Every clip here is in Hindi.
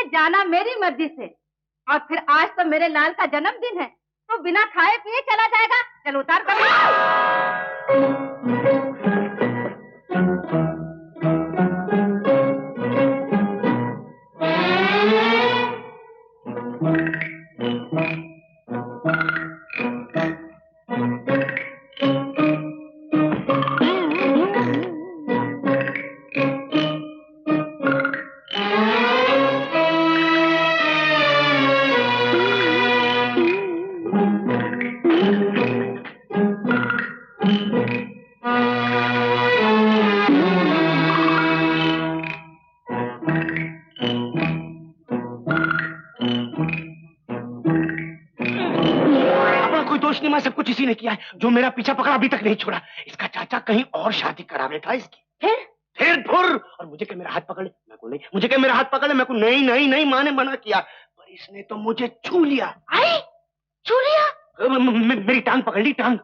जाना मेरी मर्जी से। और फिर आज तो मेरे लाल का जन्मदिन है, तो बिना खाए पिए चला जाएगा। चल उतार कर। ने किया है, जो मेरा पीछा पकड़ा अभी तक नहीं छोड़ा। इसका चाचा कहीं और शादी करा बैठा इसकी। फिर फुर और मुझे क्या मेरा हाथ पकड़ ले, मैं को नहीं, मुझे क्या मेरा हाथ पकड़ ले, मैं को नहीं नहीं नहीं, माँ ने मना किया, पर इसने तो मुझे छू लिया। छू लिया? मेरी टांग पकड़ ली, टांग,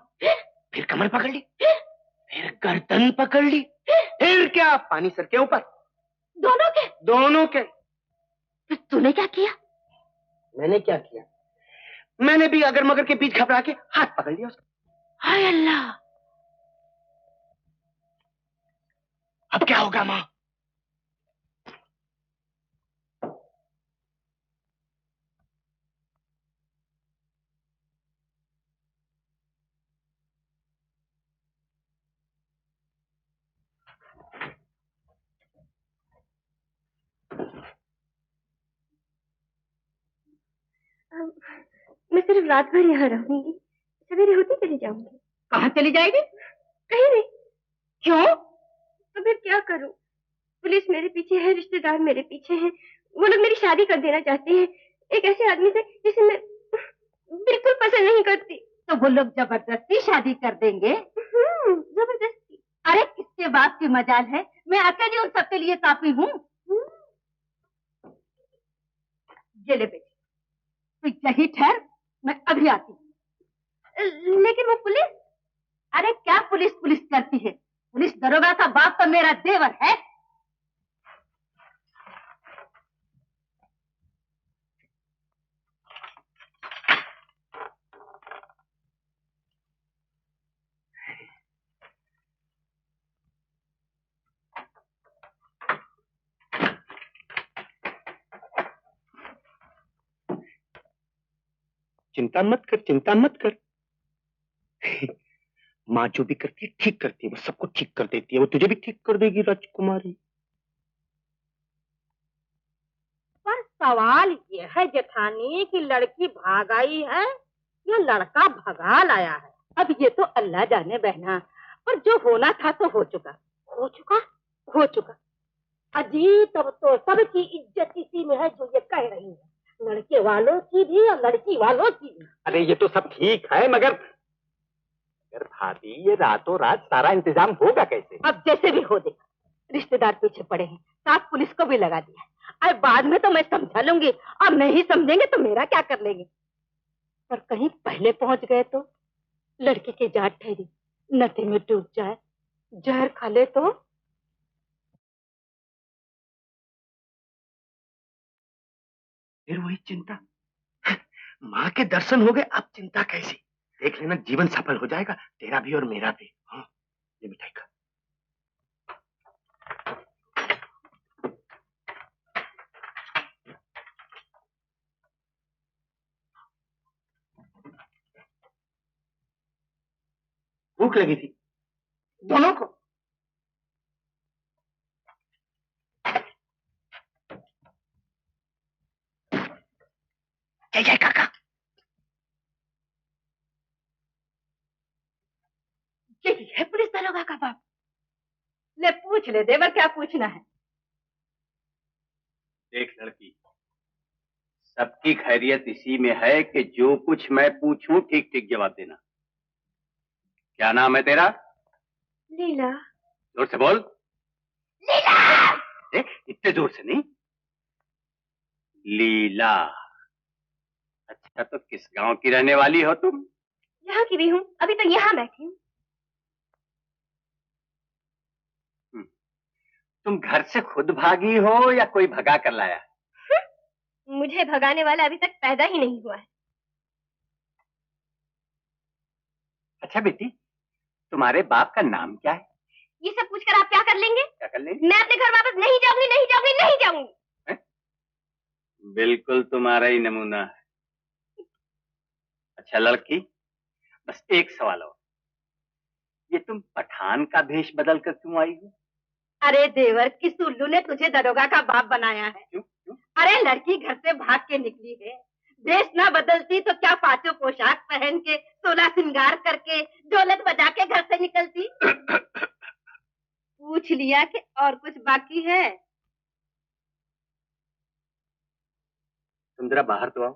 फिर कमर पकड़ ली, फिर गर्दन पकड़ ली, फिर क्या पानी सर के ऊपर। दोनों के। फिर तूने क्या किया? मैंने क्या किया? मैंने भी अगर मगर के बीच घबरा के हाथ पकड़ लिया उसका। हाय अल्लाह! अब क्या होगा माँ? मैं सिर्फ रात भर यहाँ रहूंगी, सवेरे होती चली जाऊंगी। कहाँ चली जाएगी? कहीं नहीं। क्यों? तो फिर क्या करूं? पुलिस मेरे पीछे है, रिश्तेदार मेरे पीछे हैं, वो लोग मेरी शादी कर देना चाहते हैं एक ऐसे आदमी से जिसे मैं बिल्कुल पसंद नहीं करती। तो वो लोग जबरदस्ती शादी कर देंगे? जबरदस्ती? अरे किसके बाप की मजाल है, मैं अकेली उन सबके लिए काफी हूँ। ये ले बेटी, तू यही ठहर, मैं अभी आती हूँ। लेकिन वो पुलिस? अरे क्या पुलिस पुलिस करती है? पुलिस दरोगा का बाप तो मेरा देवर है। चिंता मत कर, चिंता मत कर। माँ जो भी करती है ठीक करती है, वो सबको ठीक कर देती है, वो तुझे भी ठीक कर देगी राजकुमारी। पर सवाल ये है जेठानी कि लड़की भाग आई है या लड़का भगा लाया है? अब ये तो अल्लाह जाने बहना, पर जो होना था तो हो चुका। हो चुका? हो चुका। अजी तब तो सबकी इज्जत इसी में है जो ये कह रही है, लड़के वालों की भी और लड़की वालों की भी। अरे ये तो सब ठीक है, मगर भाभी ये रातों रात सारा इंतजाम होगा कैसे? अब जैसे भी हो देखा, रिश्तेदार पीछे पड़े हैं, साथ पुलिस को भी लगा दिया। अब बाद में तो मैं समझा लूंगी, अब नहीं समझेंगे तो मेरा क्या कर लेंगे। पर कहीं पहले पहुंच गए तो लड़की की जात ठहरी, नदी में डूब जाए, जहर खा ले तो। फिर वही चिंता। माँ के दर्शन हो गए, अब चिंता कैसी? देख लेना जीवन सफल हो जाएगा, तेरा भी और मेरा भी। हाँ, ये मिठाई का। भूख लगी थी दोनों को। जय जय काका। यही है पुलिस दरोगा का बाप। ले पूछ ले देवर, क्या पूछना है? देख लड़की, सबकी खैरियत इसी में है कि जो कुछ मैं पूछूं ठीक ठीक जवाब देना। क्या नाम है तेरा? लीला। जोर से बोल। लीला। इतने जोर से नहीं। लीला। अच्छा, तो किस गांव की रहने वाली हो तुम? यहाँ की भी हूँ, अभी तो यहाँ बैठी हूँ। तुम घर से खुद भागी हो या कोई भगा कर लाया? मुझे भगाने वाला अभी तक पैदा ही नहीं हुआ है। अच्छा बेटी, तुम्हारे बाप का नाम क्या है? ये सब पूछकर आप क्या कर लेंगे? क्या कर लेंगे? मैं अपने घर वापस नहीं जाऊंगी, नहीं जाऊंगी, नहीं जाऊंगी। बिल्कुल तुम्हारा ही नमूना है। अच्छा लड़की, बस एक सवाल और, ये तुम पठान का भेष बदल कर क्यों आई हो? अरे देवर, किस उल्लू ने तुझे दरोगा का बाप बनाया है? क्यों क्यों? अरे लड़की घर से भाग के निकली है, वेश ना बदलती तो क्या पांचों पोशाक पहन के 16 श्रृंगार करके ढोलक बजा के घर से निकलती। पूछ लिया कि और कुछ बाकी है? तुम जरा बाहर तो आओ।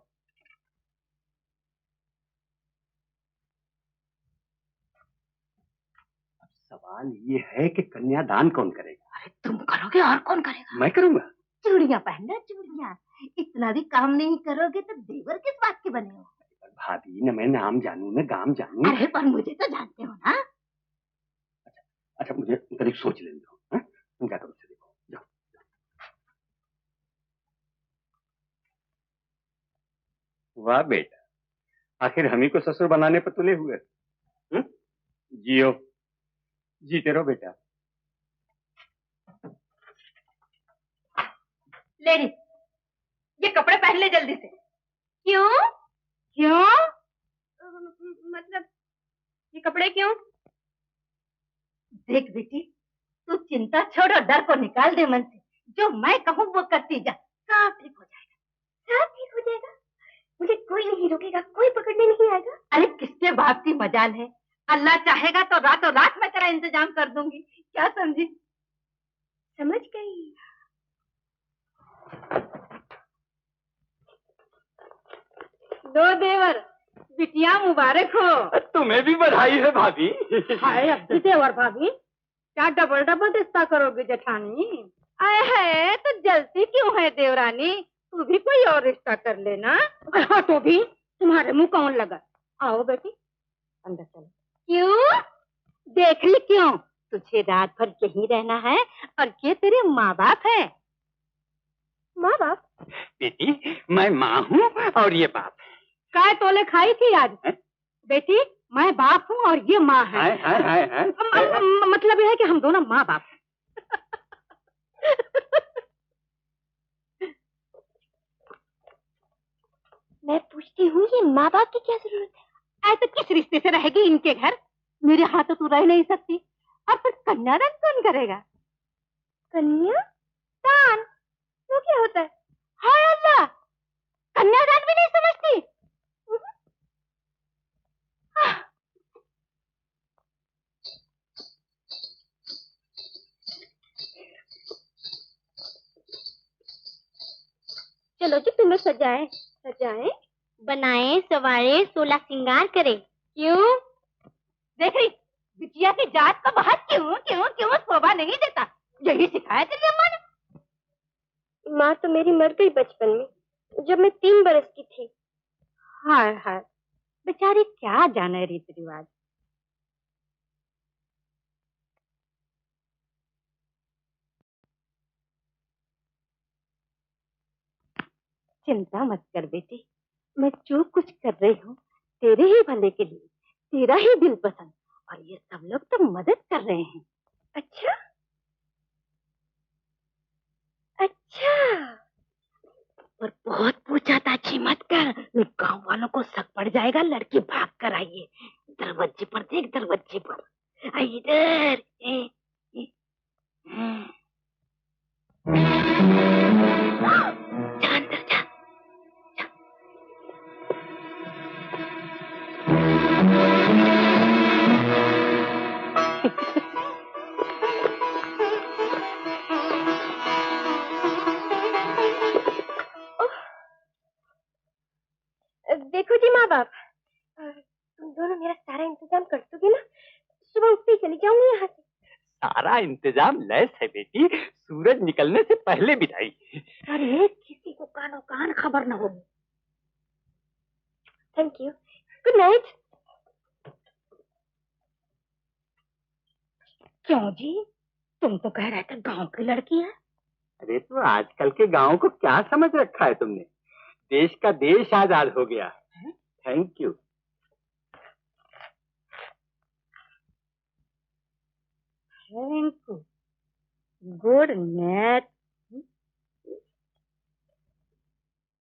अब सवाल ये है कि कन्यादान कौन करेगा? अरे तुम करोगे और कौन करेगा? मैं करूंगा। चूड़ियां पहनना, चूड़ियां। इतना भी काम नहीं करोगे तो देवर किस बात के बने हो? भाभी, न मैं नाम जानू न गाम जानू। अरे पर मुझे तो जानते हो ना। अच्छा मुझे करीब सोच लेने दो। हाँ? तुम क्या करो उसे देखो, जाओ। वाह बेटा, आखिर हम ही को ससुर बनाने पर तुले हुए। जियो, जीते रहो बेटा। ले ली, ये कपड़े पहन ले जल्दी से। क्यों? क्यों? मतलब ये कपड़े क्यों? देख बेटी, तू चिंता छोड़ और डर को निकाल दे मन से। जो मैं कहूँ वो करती जा, सब ठीक हो जाएगा। सब ठीक हो जाएगा? मुझे कोई नहीं रोकेगा, कोई पकड़ने नहीं आएगा। अरे किसके बाप की मजाल है? अल्लाह चाहेगा तो रातों रात मैं तेरा इंतजाम कर दूंगी। क्या समझी? समझ गई। दो देवर, बिटिया मुबारक हो। तुम्हें भी बधाई है भाभी। हाय अब्दुल देवर भाभी, क्या डबल डबल रिश्ता करोगे जेठानी? आए है तो जलती क्यों है देवरानी? तू भी कोई और रिश्ता कर लेना। हाँ तो भी, तुम्हारे मुंह कौन लगा? आओ बेटी अंदर चलो। क्यों? देख ली क्यों? तुझे रात भर यहीं रहना है और ये तेरे माँ बाप है। माँ बाप? बेटी, मैं माँ हूँ और ये बाप है। काय तोले खाई थी आज? है? बेटी मैं बाप हूँ और ये माँ है। हाय। मतलब यह है कि हम दोनों माँ बाप हैं। मैं पूछती हूँ, ये माँ बाप की क्या जरूरत है? ऐसे किस रिश्ते से रहेगी इनके घर? मेरे हाथ तो रह नहीं सकती। और फिर कन्यादान कौन करेगा? कन्यादान? वो क्या होता है? हाय अल्लाह, कन्यादान भी नहीं समझती? चलो जी, तुम्हें सजाए बनाए, सवारे, 16 श्रृंगार करे। क्यों? देख रही बिटिया की जात का बाहर क्यों शोभा नहीं देता? यही सिखाया तेरी अम्मा ने। माँ तो मेरी मर गई बचपन में, जब मैं 3 बरस की थी। हाय हाय, बेचारी क्या जाने रीति रिवाज। चिंता मत कर बेटी, मैं जो कुछ कर रही हूँ तेरे ही भले के लिए, तेरा ही दिल पसंद। और ये सब लोग तो मदद कर रहे हैं। अच्छा अच्छा। पर बहुत पूछा ताछी मत कर, गांव वालों को शक पड़ जाएगा। लड़की भाग कर आई है। दरवाजे पर देख, दरवाजे पर। आई इधर। जा अंदर जा। देखो जी माँ बाप, तुम दोनों मेरा सारा इंतजाम कर दोगे ना? सुबह उठते ही चली जाऊंगी यहाँ से। सारा इंतजाम लैस है बेटी, सूरज निकलने से पहले विदाई। अरे किसी को कानो कान खबर न हो। Thank you, good night. क्यों जी, तुम तो कह रहे थे गांव की लड़की है। अरे तो आजकल के गांव को क्या समझ रखा है तुमने? देश का देश आजाद हो गया। Thank you. Thank you. Good night